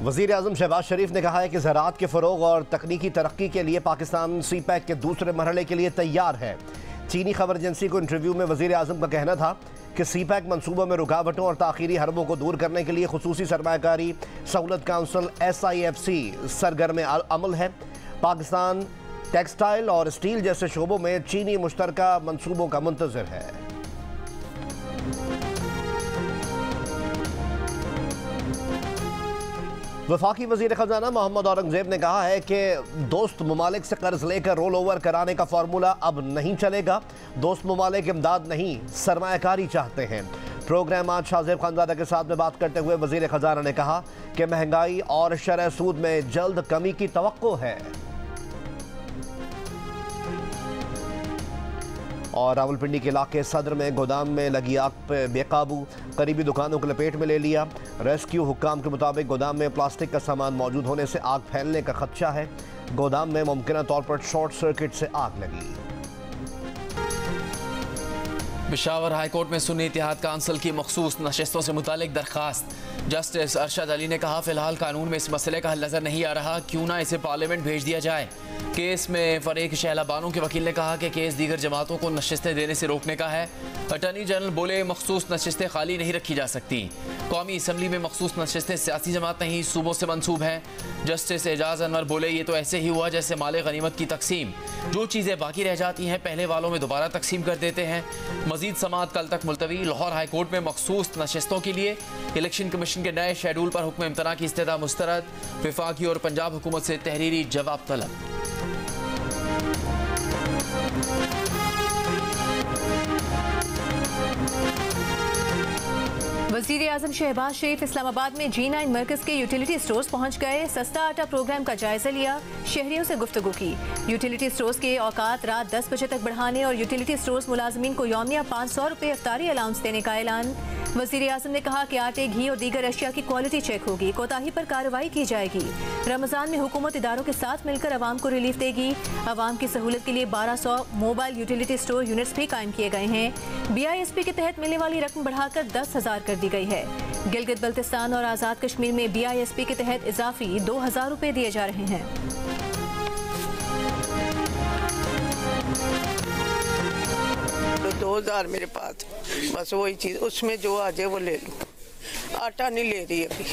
वज़ीर-ए-आज़म शहबाज शरीफ ने कहा है कि ज़राअत के फ़रोग़ और तकनीकी तरक्की के लिए पाकिस्तान सी-पैक के दूसरे मरहले के लिए तैयार है। चीनी खबर एजेंसी को इंटरव्यू में वज़ीर-ए-आज़म का कहना था कि सी-पैक मनसूबों में रुकावटों और ताख़ीरी हरबों को दूर करने के लिए खुसूसी सरमायाकारी सहूलत काउंसिल SIFC सरगर्म अमल है। पाकिस्तान टेक्सटाइल और स्टील जैसे शोबों में चीनी मुश्तरका मनसूबों का मुंतज़िर है। वफाकी वज़ीर ख़ज़ाना मोहम्मद औरंगज़ेब ने कहा है कि दोस्त ममालिक से कर्ज लेकर रोल ओवर कराने का फार्मूला अब नहीं चलेगा। दोस्त ममालिक इमदाद नहीं सरमायाकारी चाहते हैं। प्रोग्राम आज शाहज़ेब खानज़ादा के साथ में बात करते हुए वज़ीर ख़ज़ाना ने कहा कि महंगाई और शरह सूद में जल्द कमी की तवक्को है। और रावलपिंडी के इलाके सदर में गोदाम में लगी आग पर बेकाबू, करीबी दुकानों को लपेट में ले लिया। रेस्क्यू हुक्काम के मुताबिक गोदाम में प्लास्टिक का सामान मौजूद होने से आग फैलने का खदशा है। गोदाम में मुमकिन तौर पर शॉर्ट सर्किट से आग लगी। पेशावर हाईकोर्ट में सुन्नी इत्तेहाद काउंसिल की मखसूस नशिस्तों से मुतालिक दरख्वास्त। जस्टिस अरशद अली ने कहा, फिलहाल कानून में इस मसले का हल नजर नहीं आ रहा, क्यों ना इसे पार्लियामेंट भेज दिया जाए। केस में फरीक शहला बानो के वकील ने कहा कि केस दीगर जमातों को नशिस्तें देने से रोकने का है। अटॉर्नी जनरल बोले, मखसूस नशिस्तें खाली नहीं रखी जा सकती। कौमी असम्बली में मखसूस नशिस्तें सियासी जमात नहीं सूबों से मंसूब हैं। जस्टिस एजाज अनवर बोले, ये तो ऐसे ही हुआ जैसे माले गनीमत की तकसीम, जो चीज़ें बाकी रह जाती हैं पहले वालों में दोबारा तकसीम कर देते हैं। मजीद समाअत कल तक मुलतवी। लाहौर हाईकोर्ट में मखसूस नशिस्तों के लिए इलेक्शन कमीशन के नए शेड्यूल पर हुक्म इम्तना की इस्तदा मुस्तरद। वफाकी और पंजाब हुकूमत से तहरीरी जवाब तलब। वज़ीर-ए-आज़म शहबाज शरीफ इस्लामाबाद में G9 मरकज़ के यूटिलिटी स्टोर्स पहुंच गए। सस्ता आटा प्रोग्राम का जायजा लिया, शहरियों से गुफ्तगू की। यूटिलिटी स्टोर्स के औकात रात 10 बजे तक बढ़ाने और यूटिलिटी स्टोर्स मुलाजमीन को यौमिया 500 रुपये इफ्तारी अलाउंस देने का ऐलान। वज़ीर-ए-आज़म ने कहा कि आटे, घी और दीगर अशिया की क्वालिटी चेक होगी, कोताही पर कार्रवाई की जाएगी। रमज़ान में हुकूमत इदारों के साथ मिलकर अवाम को रिलीफ देगी। अवाम की सहूलत के लिए 1200 मोबाइल यूटिलिटी स्टोर यूनिट्स भी कायम किए गए हैं। BISP के तहत मिलने वाली रकम बढ़ाकर 10,000 कर दी गई है। गिलगित बल्तिस्तान और आज़ाद कश्मीर में BISP के तहत इजाफी 2,000 रुपये दिए जा रहे हैं। 2000 मेरे पास, बस वही चीज़, उसमें जो आ जाए वो ले लूँ। आटा नहीं ले रही अभी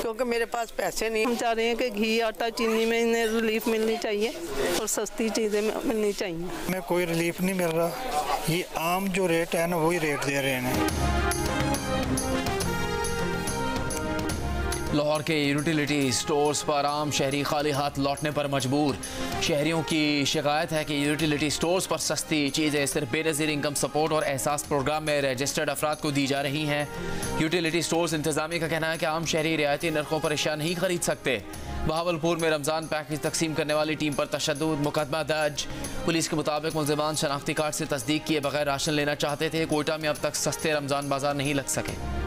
क्योंकि मेरे पास पैसे नहीं। हम चाह रहे हैं कि घी, आटा, चीनी में इन्हें रिलीफ मिलनी चाहिए और सस्ती चीज़ें मिलनी चाहिए। में कोई रिलीफ नहीं मिल रहा, ये आम जो रेट है ना वही रेट दे रहे हैं। लाहौर के यूटिलिटी स्टोर्स पर आम शहरी खाली हाथ लौटने पर मजबूर। शहरियों की शिकायत है कि यूटिलिटी स्टोर्स पर सस्ती चीज़ें सिर्फ बेनज़ीर इनकम सपोर्ट और एहसास प्रोग्राम में रजिस्टर्ड अफराद को दी जा रही हैं। यूटिलिटी स्टोर्स इंतजामिया का कहना है कि आम शहरी रियायती नरखों पर अशिया नहीं खरीद सकते। बहावलपुर में रमज़ान पैकेज तकसीम करने वाली टीम पर तशद्दुद, मुकदमा दर्ज। पुलिस के मुताबिक मुलज़िमान शनाख्ती कार्ड से तस्दीक किए बगैर राशन लेना चाहते थे। कोयटा में अब तक सस्ते रमज़ान बाजार नहीं लग सके।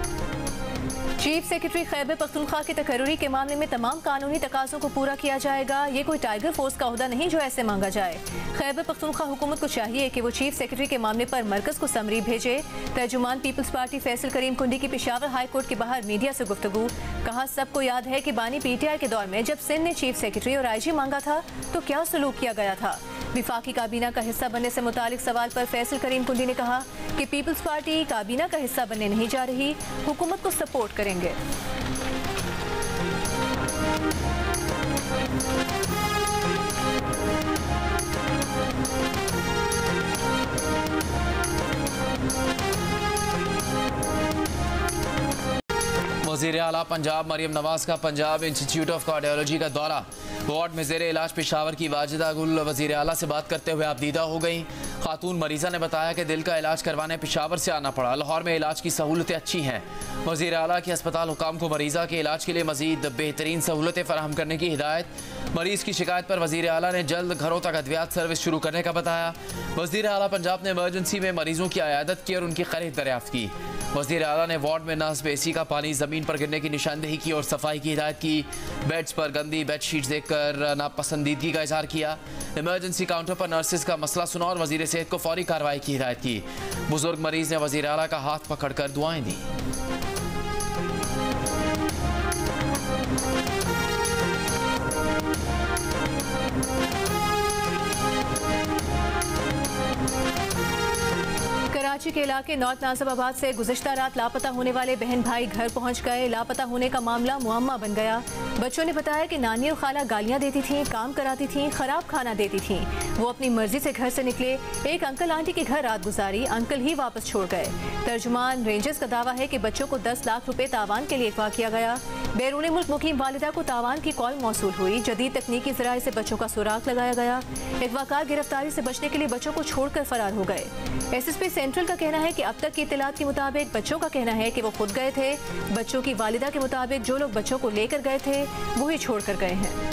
चीफ सेक्रेटरी खैबर पख्तूनख्वा की तकर्री के मामले में तमाम कानूनी तकाज़ों को पूरा किया जाएगा। ये कोई टाइगर फोर्स का ओहदा नहीं जो ऐसे मांगा जाए। खैबर पख्तूनख्वा हुकूमत को चाहिए कि वो चीफ सेक्रेटरी के मामले पर मरकज़ को समरी भेजे। तर्जुमान पीपल्स पार्टी फैसल करीम कुंडी की पेशावर हाई कोर्ट के बाहर मीडिया से गुफ्तगू। कहा, सबको याद है कि बानी PTI के दौर में जब सिंध ने चीफ सेक्रेटरी और IG मांगा था तो क्या सलूक किया गया था। विफाकी काबीना का हिस्सा बनने से मुतालिक सवाल पर फैसल करीम कुंडी ने कहा कि पीपल्स पार्टी काबीना का हिस्सा बनने नहीं जा रही, हुकूमत को सपोर्ट करेंगे। वज़ीर आला पंजाब मरियम नवाज का पंजाब इंस्टीट्यूट ऑफ कार्डियोलॉजी का दौरा। वार्ड में ज़ेरे इलाज पेशावर की वाजिदा गुल वज़ीर आला से बात करते हुए आपदीदा हो गई। खातून मरीज़ा ने बताया कि दिल का इलाज करवाने पेशावर से आना पड़ा। लाहौर में इलाज की सहूलतें अच्छी हैं। वज़ीर आला के अस्पताल हुकाम को मरीज़ा के इलाज के लिए मज़ीद बेहतरीन सहूलतें फराहम करने की हिदायत। मरीज़ की शिकायत पर वज़ीर आला ने जल्द घरों तक अद्वियात सर्विस शुरू करने का बताया। वज़ीर आला पंजाब ने इमरजेंसी में मरीज़ों की अयादत की और उनकी खरीद दरियाफ्त की। वज़ीर आला ने वार्ड में नस्ब AC का पानी ज़मीन पर गिरने की निशानदेही की और सफाई की हिदायत की। बेड्स पर गंदी बेडशीट्स देखकर नापसंदीदगी का इजहार किया। इमरजेंसी काउंटर पर नर्सिस का मसला सुना और वज़ीर सेहत को फौरी कार्रवाई की हिदायत की। बुजुर्ग मरीज़ ने वज़ीर आला का हाथ पकड़कर दुआएं दी। कराची के इलाके नॉर्थ नाजिबाबाद से गुज़िश्ता रात लापता होने वाले बहन भाई घर पहुंच गए। लापता होने का मामला मुअम्मा बन गया। बच्चों ने बताया कि नानी और खाला गालियां देती थीं, काम कराती थीं, खराब खाना देती थीं। वो अपनी मर्जी से घर से निकले। एक अंकल आंटी के घर रात गुजारी, अंकल ही वापस छोड़ गए। तर्जुमान रेंजर्स का दावा है कि बच्चों को 10 लाख रुपए तावान के लिए अगवा किया गया। बैरून मुल्क मुकीम वालिदा को तावान की कॉल मौसूल हुई। जदीद तकनीकी ज़राए से बच्चों का सुराग लगाया गया। अगवाकार गिरफ्तारी से बचने के लिए बच्चों को छोड़कर फरार हो गए। SSP सेंट्रल का कहना है कि अब तक की इत्तलात के मुताबिक बच्चों का कहना है कि वो खुद गए थे। बच्चों की वालिदा के मुताबिक जो लोग बच्चों को लेकर गए थे वो ही छोड़ कर गए हैं।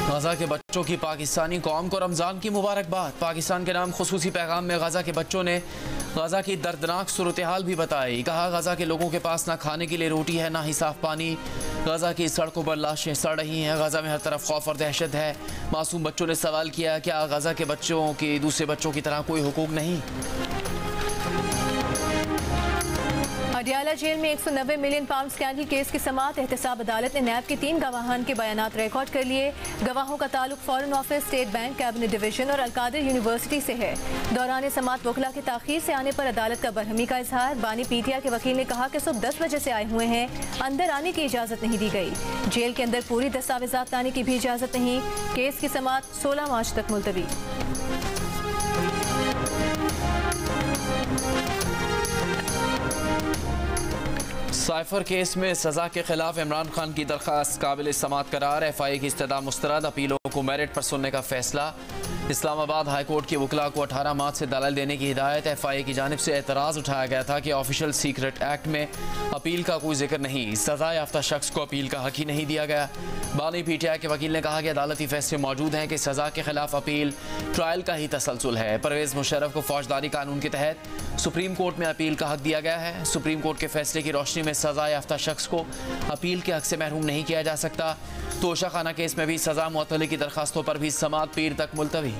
गजा के बच्चों की पाकिस्तानी कौम को रमज़ान की मुबारकबाद। पाकिस्तान के नाम खुसूसी पैगाम में गजा के बच्चों ने गजा की दर्दनाक सूरत हाल भी बताई। कहा गजा के लोगों के पास ना खाने के लिए रोटी है, ना ही साफ पानी। गजा की सड़कों पर लाशें सड़ रही हैं। गजा में हर तरफ खौफ और दहशत है। मासूम बच्चों ने सवाल किया, क्या गजा के बच्चों की दूसरे बच्चों की तरह कोई हुकूक नहीं? अडियाला जेल में 190 मिलियन पाउंड स्कैंडल केस की समाअत। एहतसाब अदालत ने नैब के 3 गवाहान के बयानात रिकॉर्ड कर लिए। गवाहों का ताल्लुक foreign office, state bank, cabinet division और अलकादिर यूनिवर्सिटी से है। दौरान समाअत वकला के ताखीर से आने पर अदालत का बरहमी का इजहार। बानी PTI के वकील ने कहा कि सुबह 10 बजे से आए हुए हैं, अंदर आने की इजाज़त नहीं दी गई। जेल के अंदर पूरी दस्तावेजात लाने की भी इजाज़त नहीं। केस की समाअत 16 मार्च तक मुलतवी। साइफर केस में सजा के खिलाफ इमरान खान की दरख्वास्त काबिल समाअत करार। FIA की इस्तदा मुस्तरद, अपीलों को मेरिट पर सुनने का फैसला। इस्लामाबाद हाई कोर्ट के वकला को 18 मार्च से दलाल देने की हिदायत। FIA की जानिब से एतराज़ उठाया गया था कि ऑफिशियल सीक्रेट एक्ट में अपील का कोई जिक्र नहीं। सजा याफ्ता शख्स को अपील का हक ही नहीं दिया गया। बानी PTI के वकील ने कहा कि अदालती फैसले मौजूद हैं कि सजा के खिलाफ अपील ट्रायल का ही तसलसल है। परवेज़ मुशर्रफ को फौजदारी कानून के तहत सुप्रीम कोर्ट में अपील का हक दिया गया है। सुप्रीम कोर्ट के फैसले की रोशनी में सजा याफ्ता शख्स को अपील के हक से महरूम नहीं किया जा सकता। तोशा खाना केस में भी सजा मुअत्तली की दरखास्तों पर भी समाअत पीर तक मुलतवी।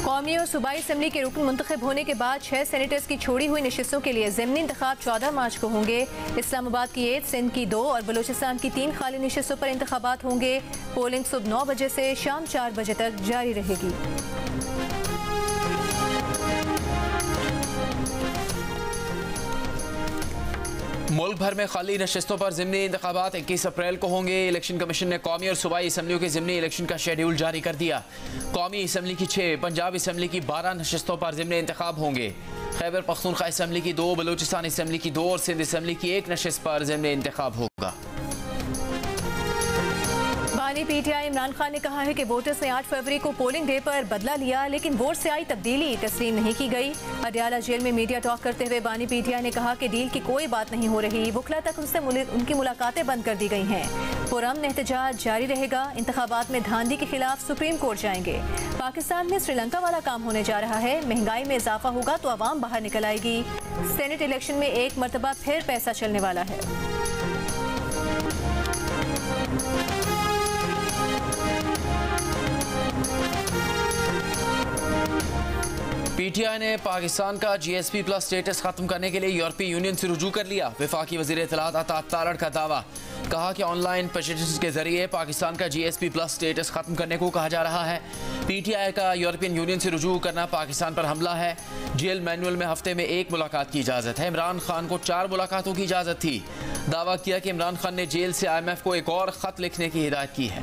कौमी और सूबाई असम्बली के रुकन मुंतखब होने के बाद 6 सेनेटर्स की छोड़ी हुई नशिस्तों के लिए ज़िमनी इंतखाब 14 मार्च को होंगे। इस्लामाबाद की 1, सिंध की 2 और बलूचिस्तान की 3 खाली नशिस्तों पर इंतखाबात होंगे। पोलिंग सुबह 9 बजे से शाम 4 बजे तक जारी रहेगी। मुल्क भर में खाली नशिस्तों पर ज़िमनी इंतखाबात 21 अप्रैल को होंगे। इलेक्शन कमीशन ने कौमी और सूबाई असम्बलियों के ज़िमनी इलेक्शन का शेड्यूल जारी कर दिया। कौमी असम्बली की 6, पंजाब असम्बली की 12 नशिस्तों पर ज़िमनी इंतखाब होंगे। खैबर पख्तूनख्वा असम्बली की 2, बलूचिस्तान असम्बली की 2 और सिंध असम्बली की 1 नशिस्त पर ज़िमनी इंतखाब होगा। बानी PTI इमरान खान ने कहा है कि वोटर्स ने 8 फरवरी को पोलिंग डे पर बदला लिया, लेकिन वोट से आई तब्दीली तस्लीम नहीं की गई। अडियाला जेल में मीडिया टॉक करते हुए बानी PTI ने कहा कि डील की कोई बात नहीं हो रही। वकला तक उनसे उनकी मुलाकातें बंद कर दी गई हैं। पुरअमन एहतजाज जारी रहेगा। इंतखाबात में धांधली के खिलाफ सुप्रीम कोर्ट जाएंगे। पाकिस्तान में श्रीलंका वाला काम होने जा रहा है। महंगाई में इजाफा होगा तो आवाम बाहर निकल आएगी। सेनेट इलेक्शन में एक मरतबा फिर पैसा चलने वाला है। PTI ने पाकिस्तान का GSP प्लस स्टेटस खत्म करने के लिए यूरोपीय यूनियन से रुजू कर लिया। वफाकी वज़ीर इत्तलात अता तारड़ का दावा। कहा कि ऑनलाइन पटिशन के जरिए पाकिस्तान का GSP प्लस स्टेटस खत्म करने को कहा जा रहा है। PTI का यूरोपियन यूनियन से रुजू करना पाकिस्तान पर हमला है। जेल मैनुअल में हफ्ते में 1 मुलाकात की इजाज़त है। इमरान खान को 4 मुलाकातों की इजाज़त थी। दावा किया कि इमरान खान ने जेल से IMF को एक और ख़त लिखने की हिदायत की है।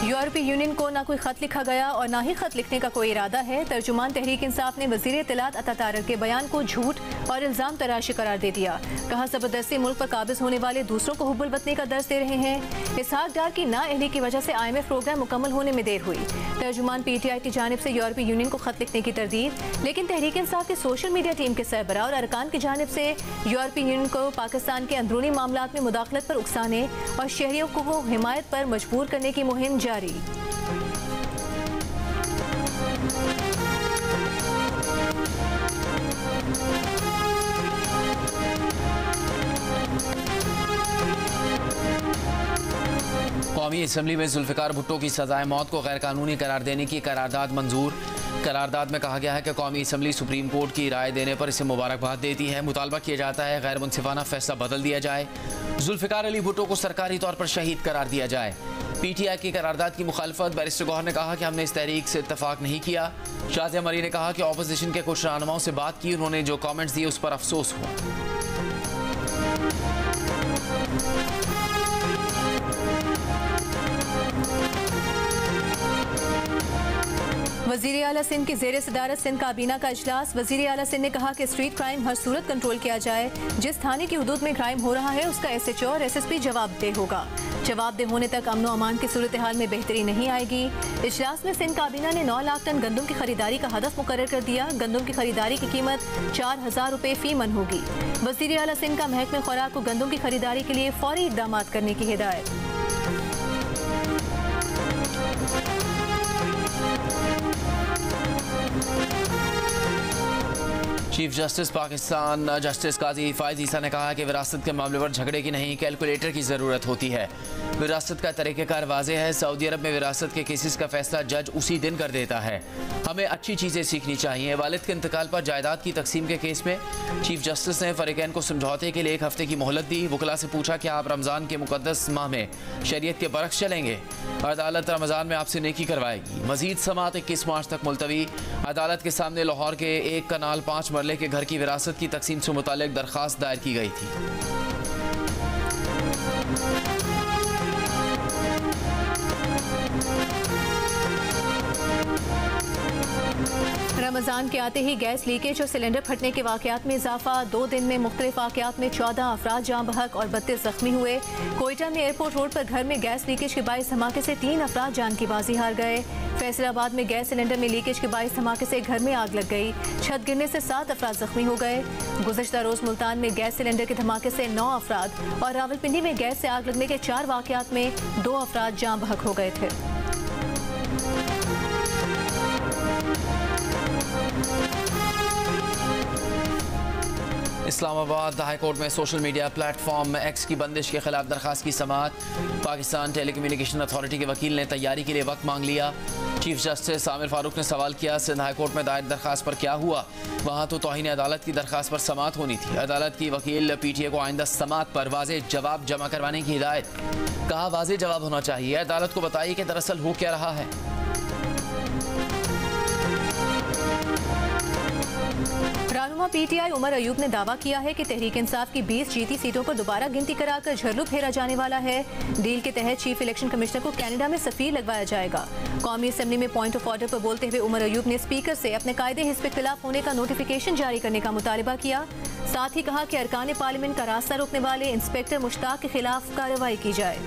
यूरोपीय यूनियन को ना कोई खत लिखा गया और ना ही खत लिखने का कोई इरादा है। तर्जुमान तहरीक इंसाफ ने वज़ीर इत्तलात अता तारड़ के बयान को झूठ और इल्ज़ाम तराशी करार दे दिया। कहा ज़बरदस्ती मुल्क पर काबिज होने वाले दूसरों को हुब्बुल वतनी का दर्ज दे रहे हैं। इसहाक डार की नाअहली की वजह से IMF प्रोग्राम मुकम्मल होने में देर हुई। तर्जुमान PTI की जानिब से यूरोपीय यूनियन को खत लिखने की तरदीद, लेकिन तहरीक इंसाफ की सोशल मीडिया टीम के सरबराह और अरकान की जानिब से यूरोपीय यूनियन को पाकिस्तान के अंदरूनी मामलात में मुदाखलत पर उकसाने और शहरियों को हिमायत पर मजबूर करने की मुहिम जारी। कौमी असम्बली में जुल्फ़िकार भुट्टो की सज़ाए मौत को गैर कानूनी करार देने की करारदाद मंजूर। करारदाद में कहा गया है कि कौमी असम्बली सुप्रीम कोर्ट की राय देने पर इसे मुबारकबाद देती है। मुतालबा किया जाता है गैर मुनसिफाना फैसला बदल दिया जाए, जुल्फ़िकार अली भुट्टो को सरकारी तौर पर शहीद करार दिया जाए। PTI की करारदाद की मुखालफत बैरिस्टर गौहर ने कहा कि हमने इस तहरीक से इत्तफाक नहीं किया। शाज़िया मरी ने कहा कि अपोजिशन के कुछ रहनुमाओं से बात की, उन्होंने जो कमेंट्स दिए उस पर अफसोस हुआ। वज़ीर आला सिंध की ज़ेर सदारत सिंध काबीना का इजलास। वज़ीर आला सिंध ने कहा कि स्ट्रीट क्राइम हर सूरत कंट्रोल किया जाए। जिस थाने की हदूद में क्राइम हो रहा है उसका SHO और SSP जवाबदेह होगा। जवाबदेह होने तक अमन अमान की सूरत हाल में बेहतरी नहीं आएगी। इजलास में सिंध काबीना ने 9 लाख टन गंदम की खरीदारी का हदफ मुकर्रर कर दिया। गंदम की खरीदारी की कीमत 4000 रुपये फी मन होगी। वज़ीर आला सिंध का महकमे खुराक को गंदम की खरीदारी के लिए फौरी इक़दाम करने की हिदायत। चीफ जस्टिस पाकिस्तान जस्टिस काजी फायज ईसा ने कहा कि विरासत के मामले पर झगड़े की नहीं, कैलकुलेटर की ज़रूरत होती है। विरासत का तरीक़ेकार वाज़ेह है। सऊदी अरब में विरासत के केसेस का फैसला जज उसी दिन कर देता है। हमें अच्छी चीज़ें सीखनी चाहिए। वालिद के इंतकाल पर जायदाद की तकसीम के केस में चीफ जस्टिस ने फरीकैन को समझौते के लिए 1 हफ्ते की मोहलत दी। वकला से पूछा कि आप रमज़ान के मुक़द्दस माह में शरीयत के बरक्स चलेंगे। अदालत रमज़ान में आपसे नेकी करवाएगी। मज़ीद समाअत 21 मार्च तक मुलतवी। अदालत के सामने लाहौर के 1 कनाल 5 मरले के घर की विरासत की तकसीम से मुतालिक दरख्वास्त दायर की गई थी। रमज़ान के आते ही गैस लीकेज और सिलेंडर फटने के वाक़यात में इजाफा। 2 दिन में मुख्तलिफ वाक़यात में 14 अफराद जाँ बहक और 32 जख्मी हुए। कोयटा में एयरपोर्ट रोड पर घर में गैस लीकेज के बाइस धमाके से 3 अफराद जान की बाजी हार गए। फैसलाबाद में गैस सिलेंडर में लीकेज के बाइस धमाके से घर में आग लग गई। छत गिरने से 7 अफराद जख्मी हो गए। गुज़श्ता रोज़ मुल्तान में गैस सिलेंडर के धमाके से 9 अफराद और रावलपिंडी में गैस से आग लगने के 4 वाक़यात में 2 अफराद जाँ बहक हो गए थे। इस्लामाबाद हाई कोर्ट में सोशल मीडिया प्लेटफॉर्म X की बंदिश के खिलाफ दरखास्त की समाअत। पाकिस्तान टेलीकम्युनिकेशन अथॉरिटी के वकील ने तैयारी के लिए वक्त मांग लिया। चीफ जस्टिस आमिर फारूक ने सवाल किया, सिंध हाई कोर्ट में दायर दरखास्त पर क्या हुआ? वहाँ तो तौहीन अदालत की दरखास्त पर समाअत होनी थी। अदालत की वकील PTA को आइंदा समाअत पर वाज़े जवाब जमा करवाने की हिदायत। कहा वाज़े जवाब होना चाहिए। अदालत को बताइए कि दरअसल हो क्या रहा है। रहनुमा PTI उमर अयूब ने दावा किया है कि तहरीक इंसाफ की 20 जीती सीटों पर दोबारा गिनती कराकर झरलू फेरा जाने वाला है। डील के तहत चीफ इलेक्शन कमिश्नर को कनाडा में सफीर लगवाया जाएगा। कौमी असम्बली में पॉइंट ऑफ ऑर्डर पर बोलते हुए उमर अयूब ने स्पीकर से अपने कायदे हिस्ब के खिलाफ होने का नोटिफिकेशन जारी करने का मुतालबा किया। साथ ही कहा कि अरकान पार्लियामेंट का रास्ता रोकने वाले इंस्पेक्टर मुश्ताक के खिलाफ कार्रवाई की जाए।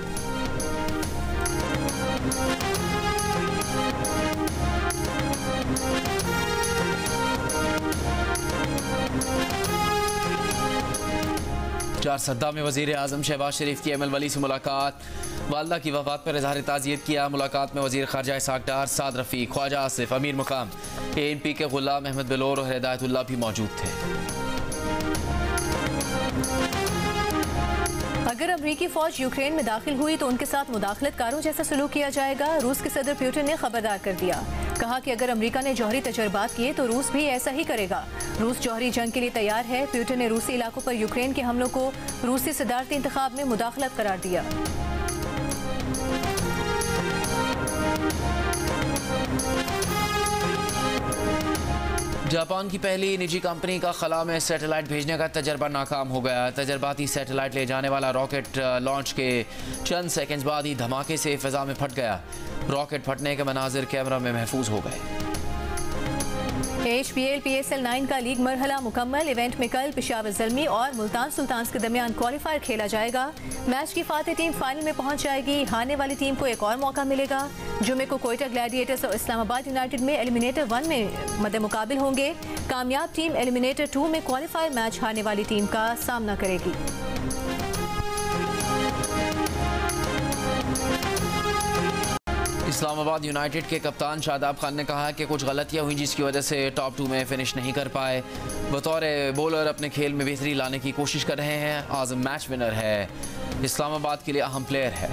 चारसद्दा में वज़ीर आज़म शहबाज शरीफ की ML वली से मुलाकात। वालदा की वफ़ात पर इज़हार ताज़ियत किया। मुलाकात में वज़ीर ख़ारजा इसाक डार, साद रफ़ीक, ख्वाजा आसिफ, अमीर मुकाम, ANP के गुलाम अहमद बिलोर और हिदायतुल्लाह भी मौजूद थे। अगर अमरीकी फौज यूक्रेन में दाखिल हुई तो उनके साथ मुदाखलतकारों जैसा सलूक किया जाएगा। रूस के सदर पुतिन ने खबरदार कर दिया। कहा कि अगर अमेरिका ने जौहरी तजर्बात किए तो रूस भी ऐसा ही करेगा। रूस जौहरी जंग के लिए तैयार है। पुतिन ने रूसी इलाकों पर यूक्रेन के हमलों को रूसी सदारती इंतखाब में मुदाखलत करार दिया। जापान की पहली निजी कंपनी का खला में सैटेलाइट भेजने का तजर्बा नाकाम हो गया। तजर्बाती सैटेलाइट ले जाने वाला रॉकेट लॉन्च के चंद सेकंड्स बाद ही धमाके से फिजा में फट गया। रॉकेट फटने के मनाजिर कैमरा में महफूज हो गए। HPL PSL 9 का लीग मरहला मुकम्मल। इवेंट में कल पेशावर ज़ल्मी और मुल्तान सुल्तान्स के दरमियान क्वालिफायर खेला जाएगा। मैच की फातेह टीम फाइनल में पहुंच जाएगी। हारने वाली टीम को एक और मौका मिलेगा। जुमे को कोयटा ग्लैडिएटर्स और इस्लामाबाद यूनाइटेड में एलिमिनेटर 1 में मद्दे मुकाबिल होंगे। कामयाब टीम एलिमिनेटर 2 में क्वालिफायर मैच हारने वाली टीम का सामना करेगी। इस्लामाबाद यूनाइटेड के कप्तान शादाब खान ने कहा कि कुछ गलतियां हुई जिसकी वजह से टॉप 2 में फिनिश नहीं कर पाए। बतौर बॉलर अपने खेल में बेहतरी लाने की कोशिश कर रहे हैं। आज़म मैच विनर है, इस्लामाबाद के लिए अहम प्लेयर है।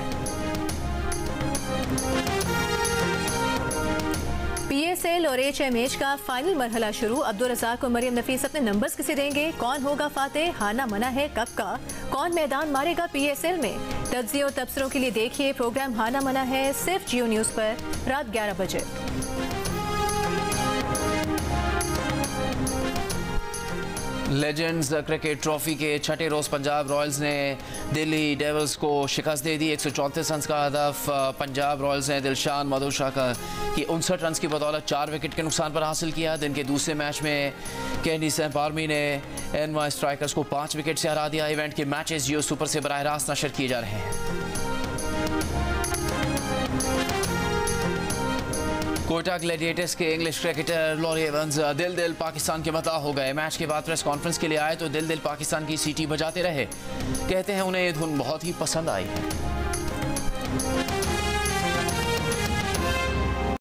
PSL और HMH का फाइनल मरहला शुरू। अब्दुल रज़ाक और मरियम नफीस अपने नंबर्स किसे देंगे? कौन होगा फातेह? हाना मना है कब का? कौन मैदान मारेगा PSL में? तज्ज़िये और तबसरों के लिए देखिए प्रोग्राम हाना मना है सिर्फ जियो न्यूज़ पर रात 11 बजे। लेजेंड्स क्रिकेट ट्रॉफी के छठे रोज पंजाब रॉयल्स ने दिल्ली डेविल्स को शिकस्त दे दी। 134 रन का हदफ पंजाब रॉयल्स ने दिलशान मधुशाह की 59 रन की बदौलत 4 विकेट के नुकसान पर हासिल किया। दिन के दूसरे मैच में कैंडी सैम्प आर्मी ने NY स्ट्राइकर्स को 5 विकेट से हरा दिया। इवेंट के मैचेस जियो सुपर से बराह रास्त नशर किए जा रहे हैं। कोयटा ग्लैडिएटर्स के इंग्लिश क्रिकेटर लॉरी एवंस दिल पाकिस्तान के मता हो गए। मैच के बाद प्रेस कॉन्फ्रेंस के लिए आए तो दिल पाकिस्तान की सीटी बजाते रहे। कहते हैं उन्हें ये धुन बहुत ही पसंद आई है।